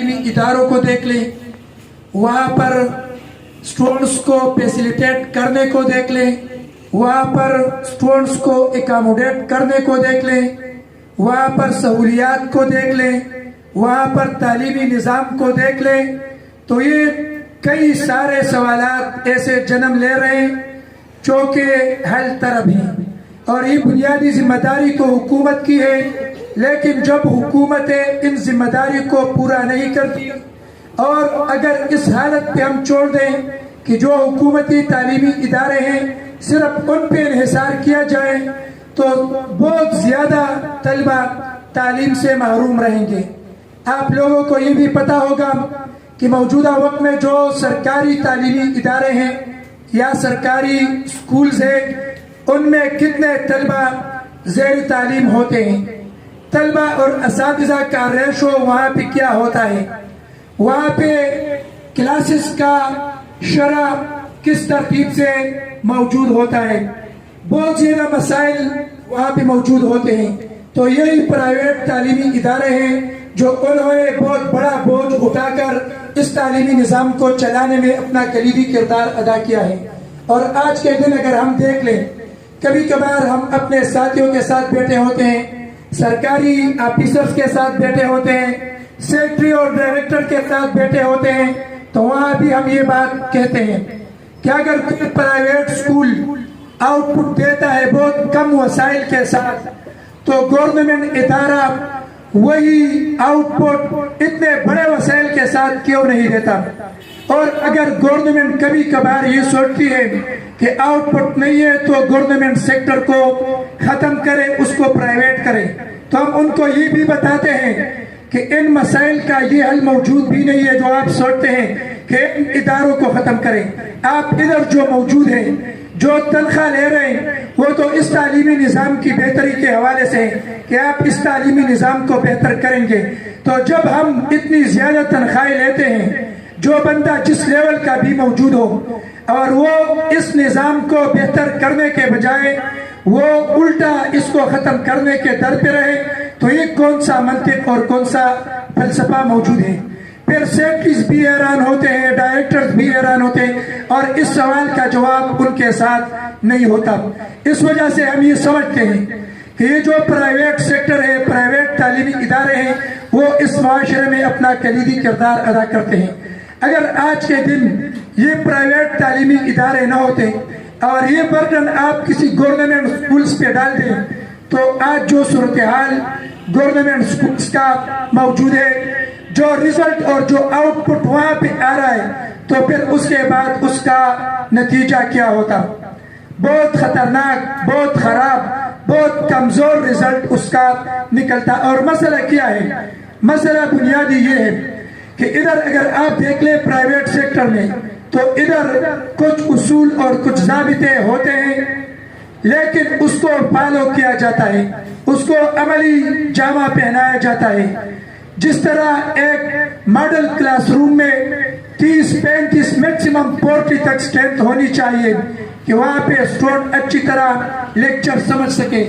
اداروں کو دیکھ لیں، وہاں پر اسٹوڈنٹس کو فیسیلیٹیٹ کرنے کو دیکھ لیں، وہاں پر اسٹوڈنٹس کو اکاموڈیٹ کرنے کو دیکھ لیں، وہاں پر سہولیات کو دیکھ لیں، وہاں پر تعلیمی نظام کو دیکھ لیں، تو یہ کئی سارے سوالات ایسے جنم لے رہے ہیں جو کہ حل طلب ہیں، اور یہ بنیادی ذمہ داری تو حکومت کی ہے، لیکن جب حکومتیں ان ذمہ داری کو پورا نہیں کرتی اور اگر اس حالت پہ ہم چھوڑ دیں کہ جو حکومتی تعلیمی ادارے ہیں صرف ان پہ انحصار کیا جائے تو بہت زیادہ طلبہ تعلیم سے محروم رہیں گے۔ آپ لوگوں کو یہ بھی پتہ ہوگا کہ موجودہ وقت میں جو سرکاری تعلیمی ادارے ہیں یا سرکاری سکولز ہیں ان میں کتنے طلبہ زیر تعلیم ہوتے ہیں، طلبہ اور اساتذہ کا ریشو وہاں پہ کیا ہوتا ہے، وہاں پہ کلاسز کا شرح کس ترتیب سے موجود ہوتا ہے، بہت زیادہ مسائل وہاں پہ موجود ہوتے ہیں۔ تو یہی پرائیویٹ تعلیمی ادارے ہیں جو انہوں نے بہت بڑا بوجھ اٹھا کر اس تعلیمی نظام کو چلانے میں اپنا کلیدی کردار ادا کیا ہے۔ اور آج کے دن اگر ہم دیکھ لیں، کبھی کبھار ہم اپنے ساتھیوں کے ساتھ بیٹھے ہوتے ہیں، سرکاری آفیسرز کے ساتھ بیٹھے ہوتے ہیں، سیکرٹری اور ڈائریکٹر کے ساتھ بیٹھے ہوتے ہیں، تو وہاں بھی ہم یہ بات کہتے ہیں کہ اگر کوئی پرائیویٹ سکول آؤٹ پٹ دیتا ہے بہت کم وسائل کے ساتھ تو گورنمنٹ ادارہ وہی آؤٹ پٹ اتنے بڑے وسائل کے ساتھ کیوں نہیں دیتا؟ اور اگر گورنمنٹ کبھی کبھار یہ سوچتی ہے کہ آؤٹ پٹ نہیں ہے تو گورنمنٹ سیکٹر کو ختم کرے، اس کو پرائیویٹ کرے، تو ہم ان کو یہ بھی بتاتے ہیں کہ ان مسائل کا یہ حل موجود بھی نہیں ہے جو آپ سوچتے ہیں کہ ان اداروں کو ختم کریں۔ آپ ادھر جو موجود ہیں، جو تنخواہ لے رہے ہیں، وہ تو اس تعلیمی نظام کی بہتری کے حوالے سے کہ آپ اس تعلیمی نظام کو بہتر کریں گے۔ تو جب ہم اتنی زیادہ تنخواہیں لیتے ہیں، جو بندہ جس لیول کا بھی موجود ہو اور وہ اس نظام کو بہتر کرنے کے بجائے وہ الٹا اس کو ختم کرنے کے در پہ رہے، تو یہ کون سا منطق اور کون سا فلسفہ موجود ہے؟ پھر سیکرٹریز بھی حیران ہوتے ہیں، ڈائریکٹرز بھی حیران ہوتے ہیں، اور اس سوال کا جواب ان کے ساتھ نہیں ہوتا۔ اس وجہ سے ہم یہ سمجھتے ہیں کہ یہ جو پرائیویٹ سیکٹر ہے، پرائیویٹ تعلیمی ادارے ہیں، وہ اس معاشرے میں اپنا کلیدی کردار ادا کرتے ہیں۔ اگر آج کے دن یہ پرائیویٹ تعلیمی ادارے نہ ہوتے اور یہ برڈن آپ کسی گورنمنٹ سکولز پہ ڈال دیں تو آج جو صورتحال گورنمنٹ سکولز کا موجود ہے، جو رزلٹ اور جو آؤٹ پٹ وہاں پہ آ رہا ہے، تو پھر اس کے بعد اس کا نتیجہ کیا ہوتا؟ بہت خطرناک، بہت خراب، بہت کمزور رزلٹ اس کا نکلتا۔ اور مسئلہ کیا ہے؟ مسئلہ بنیادی یہ ہے کہ ادھر اگر آپ دیکھ لیں پرائیویٹ سیکٹر میں تو ادھر کچھ اصول اور کچھ ضابطے ہوتے ہیں، لیکن اس کو فالو کیا جاتا ہے، اس کو عملی جامہ پہنایا جاتا ہے۔ جس طرح ایک ماڈل کلاس روم میں 30-35 میکسیمم 40 تک سٹرینتھ ہونی چاہیے کہ وہاں پہ اسٹوڈنٹ اچھی طرح لیکچر سمجھ سکے،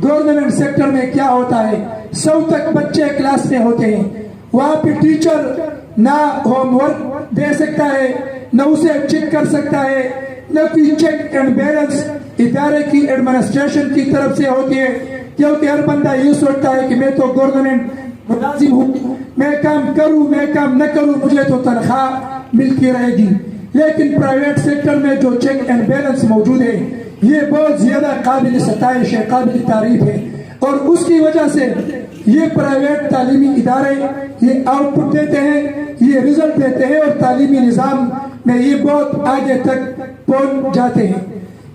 گورنمنٹ سیکٹر میں کیا ہوتا ہے 100 تک بچے کلاس میں ہوتے ہیں، وہاں پہ ٹیچر نہ ہوم ورک دے سکتا ہے، نہ اسے چیک کر سکتا ہے، نہ کوئی چیک اینڈ بیلنس ادارے کی ایڈمنسٹریشن کی طرف سے ہوتی ہے، کیونکہ ہر بندہ یہ سوچتا ہے کہ میں تو گورنمنٹ ملازم ہوں، میں کام کروں میں کام نہ کروں مجھے تو تنخواہ ملتی رہے گی۔ لیکن پرائیویٹ سیکٹر میں جو چیک اینڈ بیلنس موجود ہے یہ بہت زیادہ قابل ستائش ہے، قابل تعریف ہے، اور اس کی وجہ سے یہ پرائیویٹ تعلیمی ادارے یہ آؤٹ پٹ دیتے ہیں، یہ رزلٹ دیتے ہیں، اور تعلیمی نظام میں یہ بہت آگے تک پہنچ جاتے ہیں۔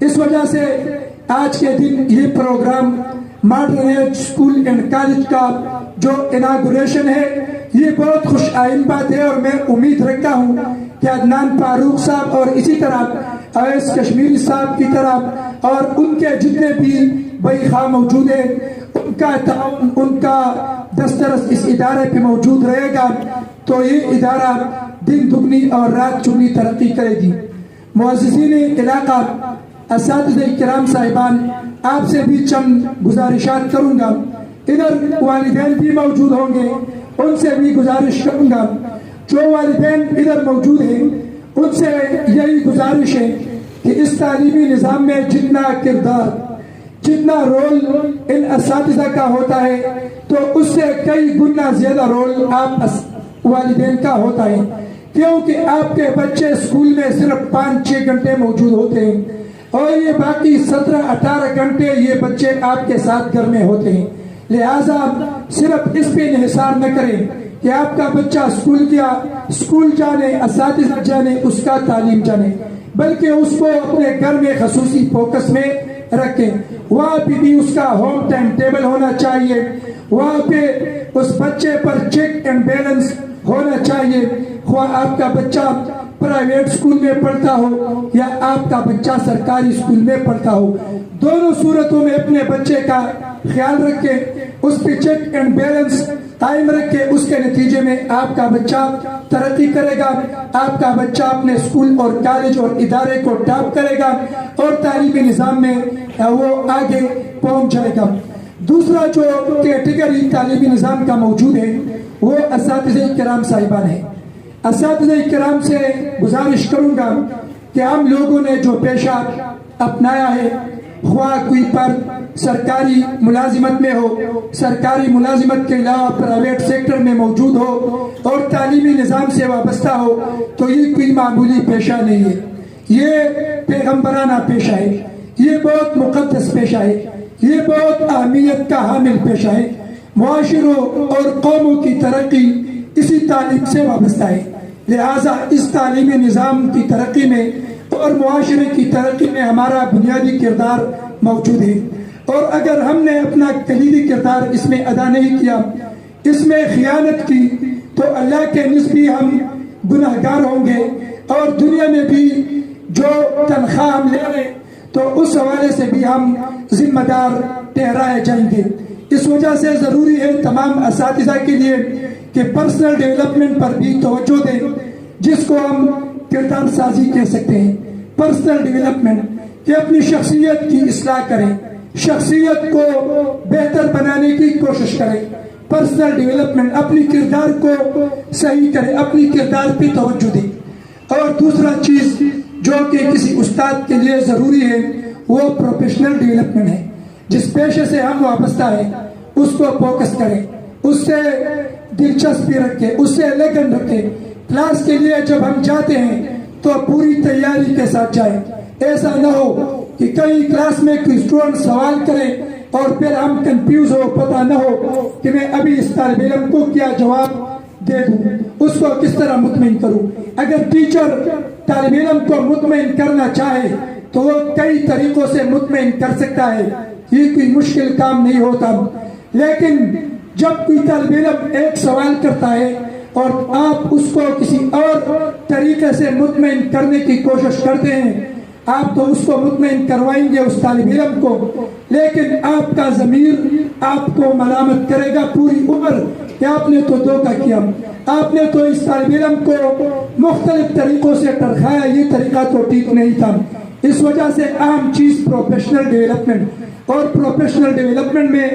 اس وجہ سے آج کے دن یہ programme modern age school and college کا جو اناگوریشن ہے یہ بہت خوش آئند بات ہے، اور میں امید رکھتا ہوں کہ عدنان فاروق صاحب اور اسی طرح اویس کشمیری صاحب کی طرح اور ان کے جتنے بھی بھائی خواہ موجود ہیں ان کا تعاون، ان کا دسترس اس ادارے پہ موجود رہے گا تو یہ ادارہ دن دگنی اور رات چگنی ترقی کرے گی۔ معززین علاقہ، اساتذہ کرام صاحبان، آپ سے بھی چند گزارشات کروں گا۔ ادھر والدین بھی موجود ہوں گے ان سے بھی گزارش کروں گا، جو والدین ادھر موجود ہیں ان سے یہی گزارش ہے کہ اس تعلیمی نظام میں جتنا کردار، جتنا رول ان اساتذہ کا ہوتا ہے تو اس سے کئی گنا زیادہ رول آپ والدین کا ہوتا ہے، کیونکہ آپ کے بچے اسکول میں صرف 5-6 گھنٹے موجود ہوتے ہیں اور یہ باقی 17-18 گھنٹے یہ بچے آپ کے ساتھ گھر میں ہوتے ہیں۔ لہٰذا صرف اس پہ انحصار نہ کریں کہ آپ کا بچہ اسکول جانے، اساتذہ جانے، اس کا تعلیم جانے، بلکہ اس کو اپنے گھر میں خصوصی فوکس میں رکھیں۔ وہاں پہ بھی اس کا ہوم ٹائم ٹیبل ہونا چاہیے، وہاں پہ اس بچے پر چیک اینڈ بیلنس ہونا چاہیے، خواہ آپ کا بچہ پرائیویٹ اسکول میں پڑھتا ہو یا آپ کا بچہ سرکاری اسکول میں پڑھتا ہو، دونوں صورتوں میں اپنے بچے کا خیال رکھیں، اس پہ چیک اینڈ بیلنس قائم رکھے، اس کے نتیجے میں آپ کا بچہ ترقی کرے گا، آپ کا بچہ اپنے اسکول اور کالج اور ادارے کو ٹاپ کرے گا اور تعلیمی نظام میں وہ آگے پہنچ جائے گا۔ دوسرا جو کیٹیگری تعلیمی نظام کا موجود ہے وہ اساتذہ کرام صاحبان ہیں۔ اساتذہ کرام سے گزارش کروں گا کہ ہم لوگوں نے جو پیشہ اپنایا ہے، خواہ کوئی پر سرکاری ملازمت میں ہو، سرکاری ملازمت کے علاوہ پرائیویٹ سیکٹر میں موجود ہو اور تعلیمی نظام سے وابستہ ہو، تو یہ کوئی معمولی پیشہ نہیں ہے، یہ پیغمبرانہ پیشہ ہے، یہ بہت مقدس پیشہ ہے، یہ بہت اہمیت کا حامل پیشہ ہے۔ معاشروں اور قوموں کی ترقی اسی تعلیم سے وابستہ ہے، لہٰذا اس تعلیمی نظام کی ترقی میں اور معاشرے کی ترقی میں ہمارا بنیادی کردار موجود ہے، اور اگر ہم نے اپنا کلیدی کردار اس میں ادا نہیں کیا، اس میں خیانت کی، تو اللہ کے نزدیک ہم گناہگار ہوں گے اور دنیا میں بھی جو تنخواہ ہم لے رہے تو اس حوالے سے بھی ہم ذمہ دار ٹھہرائے جائیں گے۔ اس وجہ سے ضروری ہے تمام اساتذہ کے لیے کہ پرسنل ڈیولپمنٹ پر بھی توجہ دیں، جس کو ہم کردار سازی کہہ سکتے ہیں۔ پرسنل ڈیولپمنٹ کہ اپنی شخصیت کی اصلاح کریں، شخصیت کو بہتر بنانے کی کوشش کریں۔ پرسنل ڈیولپمنٹ اپنی کردار کو صحیح کریں، اپنی کردار پہ توجہ دیں۔ اور دوسرا چیز جو کہ کسی استاد کے لیے ضروری ہے وہ پروفیشنل ڈیولپمنٹ ہے۔ جس پیشے سے ہم وابستہ ہیں اس کو فوکس کریں، اس سے دلچسپی رکھیں، اس سے لگن رکھیں۔ کلاس کے لیے جب ہم جاتے ہیں تو پوری تیاری کے ساتھ جائیں، ایسا نہ ہو کہ کئی کلاس میں کوئی اسٹوڈنٹ سوال کرے اور پھر ہم کنفیوز ہو، پتہ نہ ہو کہ میں ابھی اس طالب علم کو کیا جواب دے دوں، اس کو کس طرح مطمئن کروں۔ اگر ٹیچر طالب علم کو مطمئن کرنا چاہے تو وہ کئی طریقوں سے مطمئن کر سکتا ہے، یہ کوئی مشکل کام نہیں ہوتا، لیکن جب کوئی طالب علم ایک سوال کرتا ہے اور آپ اس کو کسی اور طریقے سے مطمئن کرنے کی کوشش کرتے ہیں، آپ تو اس کو مطمئن کروائیں گے اس طالب علم کو، لیکن آپ کا ضمیر آپ کو ملامت کرے گا پوری عمر کہ آپ نے تو دھوکہ کیا، آپ نے تو اس طالب علم کو مختلف طریقوں سے ٹرکھایا، یہ طریقہ تو ٹھیک نہیں تھا۔ اس وجہ سے اہم چیز پروفیشنل ڈیولپمنٹ، اور پروفیشنل ڈیولپمنٹ میں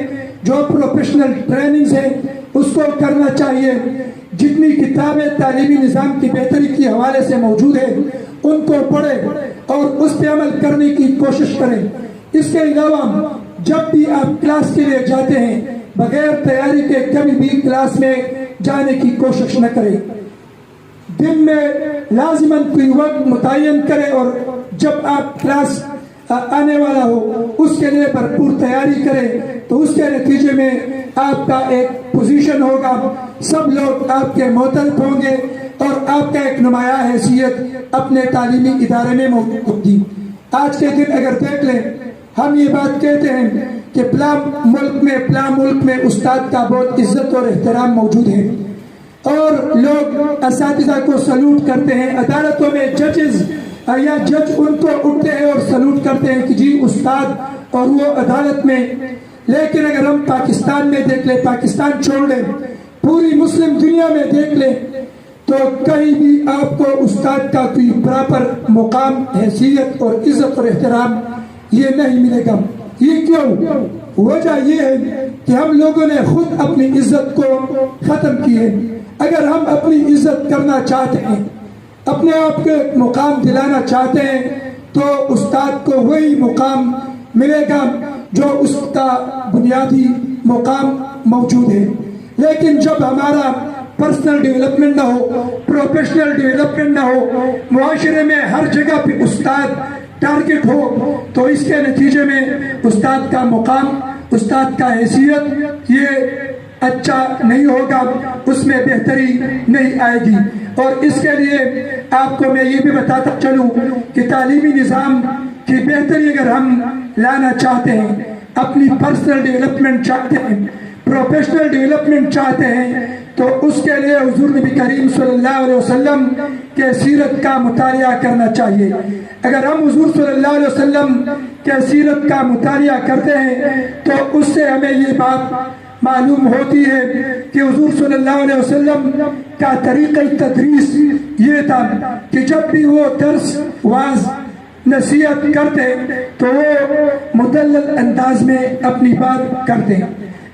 جو پروفیشنل ٹریننگز ہیں اس کو کرنا چاہیے۔ جتنی کتابیں تعلیمی نظام کی بہتری کے حوالے سے موجود ہیں ان کو پڑھیں اور اس پہ عمل کرنے کی کوشش کریں۔ اس کے علاوہ جب بھی آپ کلاس کے لیے جاتے ہیں بغیر تیاری کے کبھی بھی کلاس میں جانے کی کوشش نہ کریں۔ دن میں لازماً کوئی وقت متعین کرے اور جب آپ کلاس آنے والا ہو اس کے لیے بھرپور تیاری کرے تو اس کے نتیجے میں آپ کا ایک پوزیشن ہوگا، سب لوگ آپ کے معترف ہوں گے اور آپ کا ایک نمایاں حیثیت اپنے تعلیمی ادارے میں موجود ہوگی۔ آج کے دن اگر دیکھ لیں ہم یہ بات کہتے ہیں کہ فلاں ملک میں استاد کا بہت عزت اور احترام موجود ہے اور لوگ اساتذہ کو سلوٹ کرتے ہیں، عدالتوں میں جج ان کو اٹھتے ہیں اور سلوٹ کرتے ہیں کہ جی استاد، اور وہ عدالت میں۔ لیکن اگر ہم پاکستان میں دیکھ لیں، پاکستان چھوڑ لیں، پوری مسلم دنیا میں دیکھ لیں تو کہیں بھی آپ کو استاد کا کوئی پراپر مقام، حیثیت اور عزت اور احترام یہ نہیں ملے گا۔ یہ کیوں؟ وجہ یہ ہے کہ ہم لوگوں نے خود اپنی عزت کو ختم کی ہے۔ اگر ہم اپنی عزت کرنا چاہتے ہیں، اپنے آپ کو مقام دلانا چاہتے ہیں، تو استاد کو وہی مقام ملے گا جو اس کا بنیادی مقام موجود ہے۔ لیکن جب ہمارا پرسنل ڈیولپمنٹ نہ ہو، پروفیشنل ڈیولپمنٹ نہ ہو، معاشرے میں ہر جگہ پہ استاد ٹارگٹ ہو، تو اس کے نتیجے میں استاد کا مقام، استاد کا حیثیت یہ اچھا نہیں ہوگا، اس میں بہتری نہیں آئے گی۔ اور اس کے لیے آپ کو میں یہ بھی بتاتا چلوں کہ تعلیمی نظام کی بہتری اگر ہم لانا چاہتے ہیں، اپنی پرسنل ڈیولپمنٹ چاہتے ہیں، پروفیشنل ڈیولپمنٹ چاہتے ہیں، تو اس کے لیے حضور نبی کریم صلی اللہ علیہ وسلم کے سیرت کا مطالعہ کرنا چاہیے۔ اگر ہم حضور صلی اللہ علیہ وسلم کے سیرت کا مطالعہ کرتے ہیں تو اس سے ہمیں یہ بات معلوم ہوتی ہے کہ حضور صلی اللہ علیہ وسلم کا طریقہ تدریس یہ تھا کہ جب بھی وہ درس واعظ نصیحت کرتے تو وہ مدلل انداز میں اپنی بات کرتے،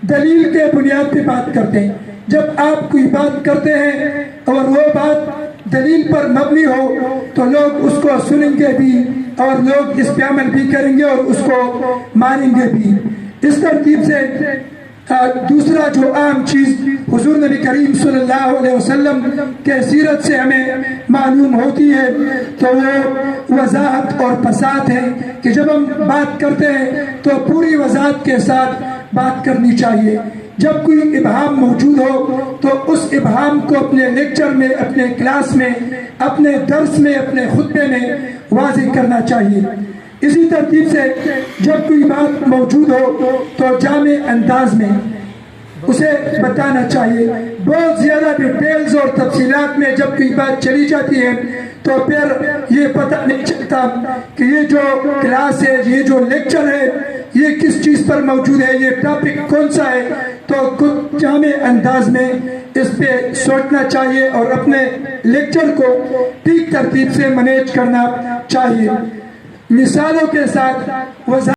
دلیل کے بنیاد پہ بات کرتے۔ جب آپ کوئی بات کرتے ہیں اور وہ بات دلیل پر مبنی ہو تو لوگ اس کو سنیں گے بھی اور لوگ اس پہ عمل بھی کریں گے اور اس کو مانیں گے بھی۔ اس ترتیب سے دوسرا جو عام چیز حضور نبی کریم صلی اللہ علیہ وسلم کے سیرت سے ہمیں معلوم ہوتی ہے تو وہ وضاحت اور فصاحت ہے کہ جب ہم بات کرتے ہیں تو پوری وضاحت کے ساتھ بات کرنی چاہیے۔ جب کوئی ابہام موجود ہو تو اس ابہام کو اپنے لیکچر میں، اپنے کلاس میں، اپنے درس میں، اپنے خطبے میں واضح کرنا چاہیے۔ اسی ترتیب سے جب کوئی بات موجود ہو تو جامع انداز میں اسے بتانا چاہیے۔ بہت زیادہ ڈیٹیلز اور تفصیلات میں جب کوئی بات چلی جاتی ہے تو پھر یہ پتہ نہیں چلتا کہ یہ جو کلاس ہے، یہ جو لیکچر ہے، یہ کس چیز پر موجود ہے، یہ ٹاپک کون سا ہے۔ تو کچھ جامع انداز میں اس پہ سوچنا چاہیے اور اپنے لیکچر کو ٹھیک ترتیب سے مینیج کرنا چاہیے۔ مثالوں کے ساتھ